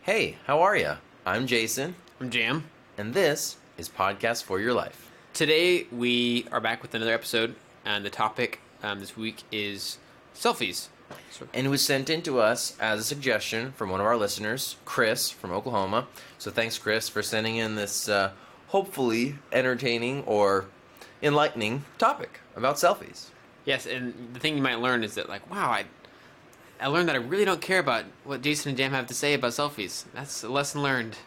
Hey, how are ya? I'm Jason, I'm Jam. and this is Podcast for Your Life. Today we are back with another episode, and the topic this week is selfies. And it was sent in to us as a suggestion from one of our listeners, Chris from Oklahoma. So thanks, Chris, for sending in this hopefully entertaining or enlightening topic about selfies. Yes, and the thing you might learn is that, I learned that I really don't care about what Jason and Jam have to say about selfies. That's a lesson learned.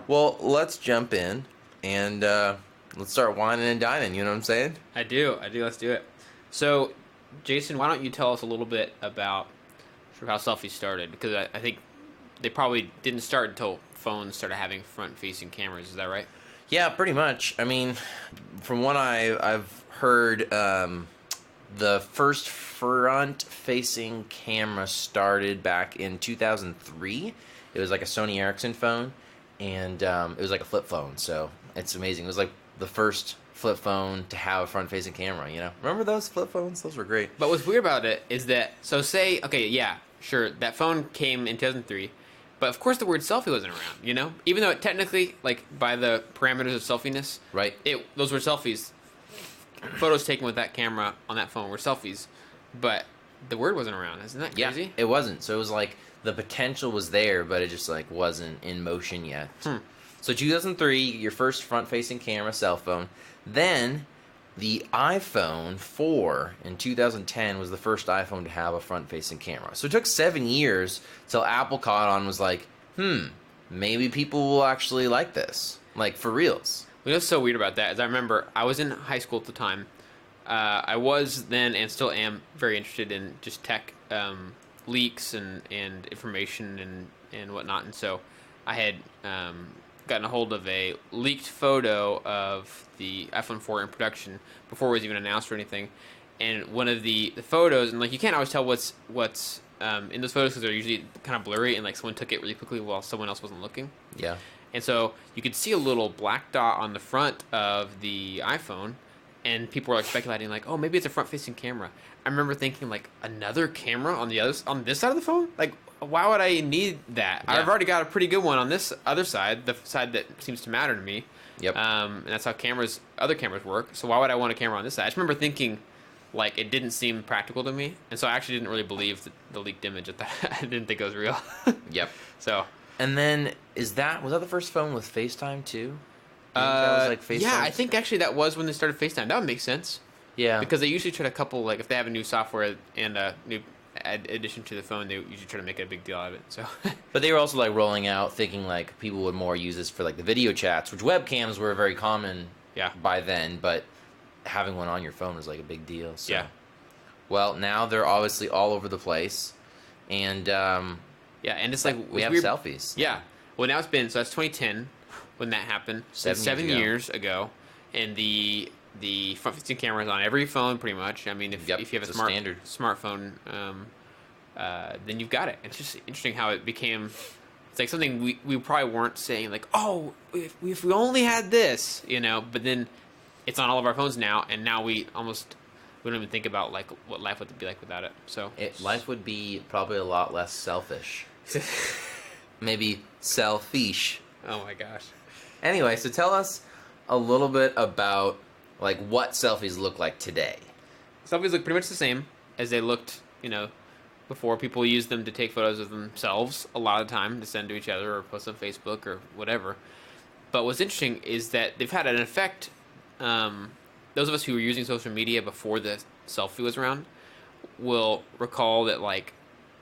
Well, let's jump in and let's start whining and dining, you know what I'm saying? I do. Let's do it. So, Jason, why don't you tell us a little bit about sort of how selfies started? Because I think they probably didn't start until phones started having front-facing cameras. Is that right? Yeah, pretty much. I mean, from what I've heard, the first front-facing camera started back in 2003. It was like a Sony Ericsson phone, and it was like a flip phone, so it's amazing. It was like the first flip phone to have a front-facing camera, you know? Remember those flip phones? Those were great. But what's weird about it is that, sure, that phone came in 2003, but of course the word selfie wasn't around, you know? Even though it technically, by the parameters of selfiness, Right. Those were selfies. Photos taken with that camera on that phone were selfies, but the word wasn't around. Isn't that crazy? Yeah, it wasn't. So it was like the potential was there, but it just like wasn't in motion yet. So 2003, your first front-facing camera, cell phone. Then the iPhone 4 in 2010 was the first iPhone to have a front-facing camera. So it took 7 years till Apple caught on and was like, maybe people will actually like this. Like, for reals. You know what's so weird about that is I remember I was in high school at the time. I was then and still am very interested in just tech leaks and information and whatnot. And so I had gotten a hold of a leaked photo of the iPhone 4 in production before it was even announced or anything. And one of the photos, and you can't always tell what's in those photos because they're usually kind of blurry and someone took it really quickly while someone else wasn't looking. Yeah. And so you could see a little black dot on the front of the iPhone, and people were speculating oh, maybe it's a front-facing camera. I remember thinking another camera on this side of the phone? Why would I need that? Yeah. I've already got a pretty good one on this other side, the side that seems to matter to me. Yep. And that's how other cameras work. So why would I want a camera on this side? I just remember thinking it didn't seem practical to me, and so I actually didn't really believe the leaked image at that. I didn't think it was real. Yep. So. And then, was that the first phone with FaceTime too? That was FaceTime? Yeah, I think actually that was when they started FaceTime. That would make sense. Yeah. Because they usually try to couple, if they have a new software and a new addition to the phone, they usually try to make a big deal out of it. So. But they were also rolling out, thinking people would more use this for the video chats, which webcams were very common by then, but having one on your phone was a big deal. So. Yeah. Well, now they're obviously all over the place, and yeah, and it's we have weird. selfies. Yeah. Well, now that's 2010 when that happened. 7 years ago, and the front-facing camera is on every phone pretty much. I mean, if you have a smartphone, then you've got it. It's just interesting how it became. It's something we probably weren't saying oh, if we only had this, But then it's on all of our phones now, and now we don't even think about what life would be like without it. So life would be probably a lot less selfish. Maybe selfish. Oh my gosh. Anyway, so tell us a little bit about what selfies look like today. Selfies look pretty much the same as they looked, before. People used them to take photos of themselves a lot of the time to send to each other or post on Facebook or whatever. But what's interesting is that they've had an effect. Those of us who were using social media before the selfie was around will recall that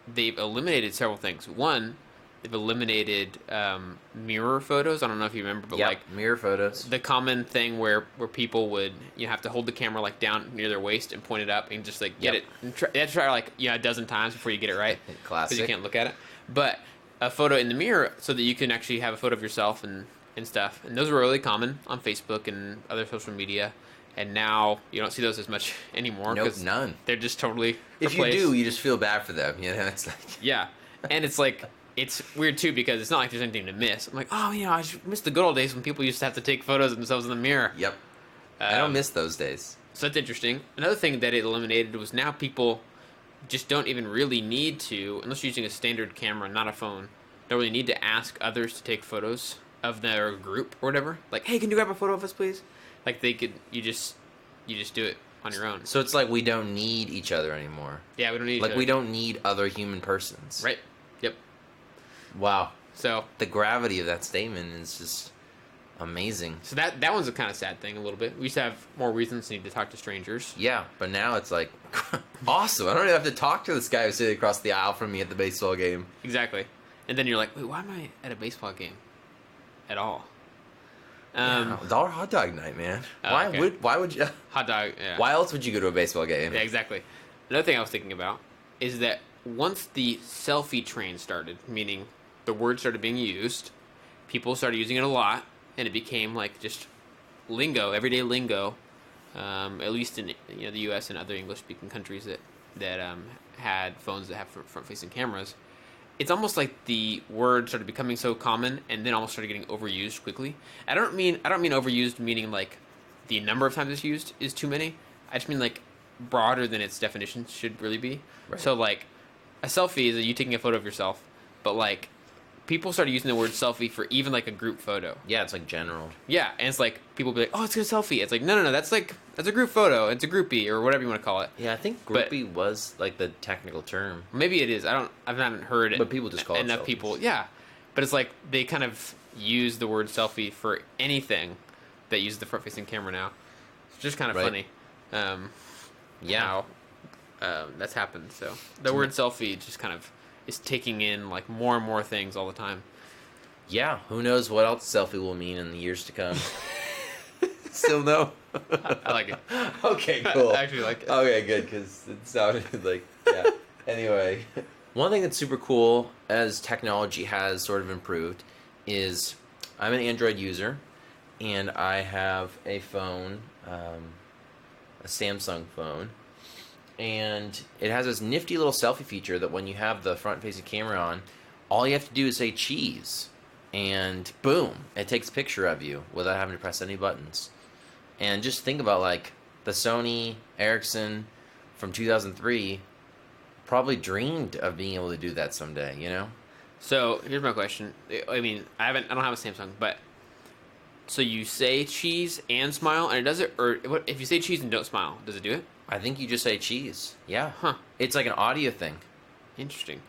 they've eliminated several things. One, they've eliminated mirror photos. I don't know if you remember, but mirror photos. The common thing where people would have to hold the camera down near their waist and point it up and just get it. And they have to try a dozen times before you get it right. Classic. Because you can't look at it. But a photo in the mirror so that you can actually have a photo of yourself and stuff. And those were really common on Facebook and other social media. And now you don't see those as much anymore. Nope, none. They're just totally If replaced. you do, you just feel bad for them. It's Yeah. And it's it's weird too because it's not there's anything to miss. I'm I just miss the good old days when people used to have to take photos of themselves in the mirror. Yep. I don't miss those days. So that's interesting. Another thing that it eliminated was now people just don't even really need to, unless you're using a standard camera, not a phone, don't really need to ask others to take photos of their group or whatever. Like, hey, can you grab a photo of us, please? Like you just do it on your own. So it's like we don't need each other anymore. Yeah, we don't need each Like other. we don't need other human persons. Right. Yep. Wow. So The gravity of that statement is just amazing. So that one's a kind of sad thing a little bit. We used to have more reasons to need to talk to strangers. Yeah, but now it's like awesome. I don't even have to talk to this guy who's sitting across the aisle from me at the baseball game. Exactly. And then you're like, wait, why am I at a baseball game at all? Dollar hot dog night, man. Oh, Why okay. would you? Hot dog. Yeah. Why else would you go to a baseball game? Yeah, exactly. Another thing I was thinking about is that once the selfie train started, meaning the word started being used, people started using it a lot, and it became like just lingo, everyday lingo. At least in the U.S. and other English-speaking countries that had phones that have front-facing cameras. It's almost like the word started becoming so common, and then almost started getting overused quickly. I don't mean overused meaning like the number of times it's used is too many. I just mean like broader than its definition should really be. Right. So like a selfie is you taking a photo of yourself, but like people started using the word selfie for even like a group photo. Yeah, it's like general. Yeah, and it's like people be like, "Oh, it's a selfie." It's like, no, that's a group photo. It's a groupie or whatever you want to call it. Yeah, I think groupie was like the technical term. Maybe it is. I haven't heard it. But people just call it enough selfies. people. Yeah, but it's like they kind of use the word selfie for anything that uses the front-facing camera now. It's just kind of Right. funny. Yeah. How that's happened. So the word selfie just kind of is taking in like more and more things all the time. Yeah, who knows what else selfie will mean in the years to come. Still no? I like it. Okay, cool. I actually like it. Okay, good, because it sounded like, yeah. Anyway, one thing that's super cool as technology has sort of improved is I'm an Android user, and I have a phone, a Samsung phone, and it has this nifty little selfie feature that when you have the front-facing camera on, all you have to do is say cheese, and boom, it takes a picture of you without having to press any buttons. And just think about like the Sony Ericsson from 2003 probably dreamed of being able to do that someday, you know? So here's my question. I mean, I don't have a Samsung, but so you say cheese and smile, and it does it, or what, if you say cheese and don't smile, does it do it? I think you just say cheese. Yeah. Huh. It's like an audio thing. Interesting.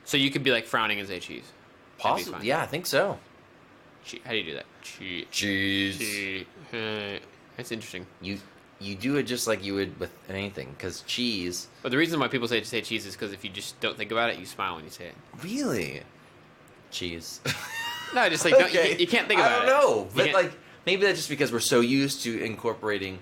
So you could be like frowning and say cheese. That'd be Possibly. fine. Yeah, I think so. How do you do that? Cheese. Cheese. That's interesting. You do it just like you would with anything, because cheese... But the reason why people say cheese is because if you just don't think about it, you smile when you say it. Really? Cheese. No, just like Okay. you can't think about it. I don't know, You but can't- like maybe that's just because we're so used to incorporating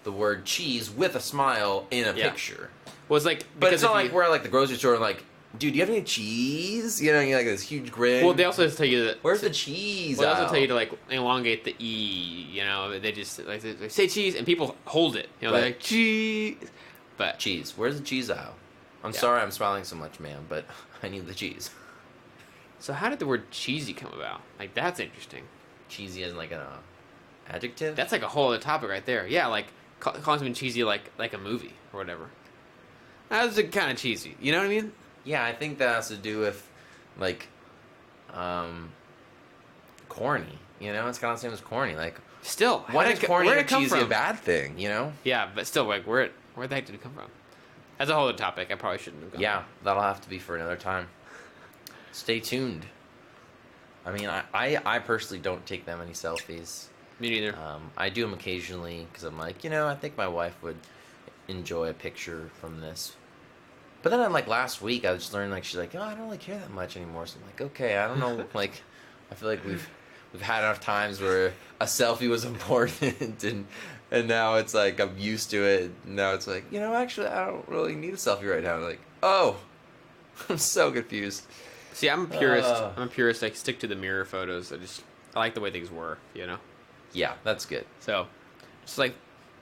the word cheese with a smile in a Yeah. picture. Well, it's like But it's because not if like we're at like the grocery store and like, dude, do you have any cheese? You know, you like this huge grin. Well, they also tell you that. Where's the cheese? Well, they also aisle? tell you to like elongate the e. You know, they just like they say cheese and people hold it. You know, they're Right. like cheese. But Cheese. Where's the cheese aisle? I'm Yeah. sorry I'm smiling so much, man, but I need the cheese. so how did the word cheesy come about? Like that's interesting. Cheesy as like an adjective? That's like a whole other topic right there. Yeah, like calling something cheesy like a movie or whatever. That's kind of cheesy. You know what I mean? Yeah, I think that has to do with like corny. You know, it's kind of the same as corny. Like, Still, why is corny where'd or it come cheesy a from? bad thing? You know? Yeah, but still, like where the heck did it come from? That's a whole other topic. I probably shouldn't have gone. Yeah, that'll have to be for another time. Stay tuned. I mean, I personally don't take that many selfies. Me neither. I do them occasionally because I'm like, I think my wife would enjoy a picture from this. But then, like last week, I just learned like she's like, oh, I don't really care that much anymore. So I'm like, okay, I don't know. Like, I feel like we've had enough times where a selfie was important, and now it's like I'm used to it. Now it's like, actually, I don't really need a selfie right now. I'm like, oh, I'm so confused. See, I'm a purist. I'm a purist. I stick to the mirror photos. I like the way things were. You know. Yeah, that's good. So, it's like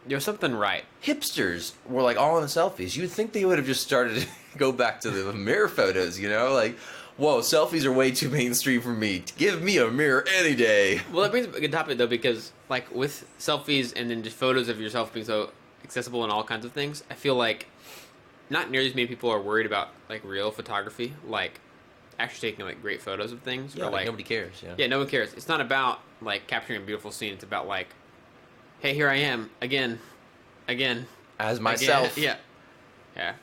there's something right. Hipsters were like all in the selfies. You'd think they would have just started to go back to the mirror photos, like, whoa, selfies are way too mainstream for me. Give me a mirror any day. Well, that brings up a good topic though, because like with selfies and then just photos of yourself being so accessible and all kinds of things, I feel like not nearly as many people are worried about like real photography. Like actually taking like great photos of things. Yeah, or, like nobody cares. Yeah. Yeah, no one cares. It's not about like capturing a beautiful scene. It's about like, hey, here I am again. As myself. Again. Yeah.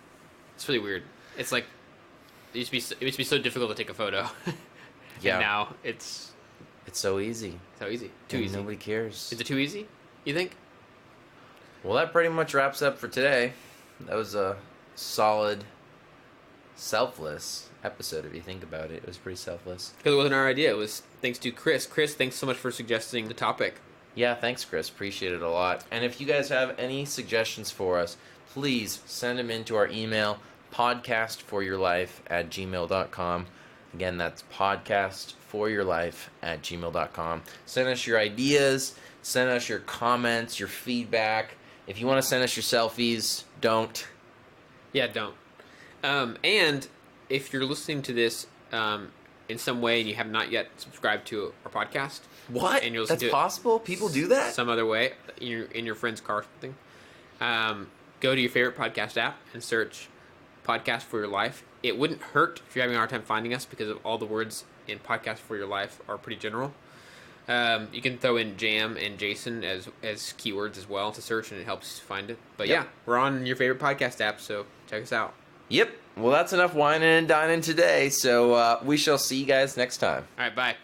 It's really weird. It's like it used to be so difficult to take a photo. Yeah. And now it's so easy. so easy. Too And easy. Nobody cares. Is it too easy? You think? Well, that pretty much wraps up for today. That was a solid, selfless episode if you think about it. It was pretty selfless. Because it wasn't our idea. It was thanks to Chris. Chris, thanks so much for suggesting the topic. Yeah, thanks, Chris. Appreciate it a lot. And if you guys have any suggestions for us, please send them into our email, podcastforyourlife@gmail.com. Again, that's podcastforyourlife@gmail.com. Send us your ideas. Send us your comments, your feedback. If you want to send us your selfies, don't. Yeah, don't. And if you're listening to this in some way and you have not yet subscribed to our podcast, What? and you're listening That's to it possible? People do that? some other way in your friend's car or something, go to your favorite podcast app and search Podcast for Your Life. It wouldn't hurt if you're having a hard time finding us because of all the words in Podcast for Your Life are pretty general. You can throw in Jam and Jason as keywords as well to search, and it helps find it. But Yep. yeah, we're on your favorite podcast app, so check us out. Yep. Well, that's enough whining and dining today, so we shall see you guys next time. All right, bye.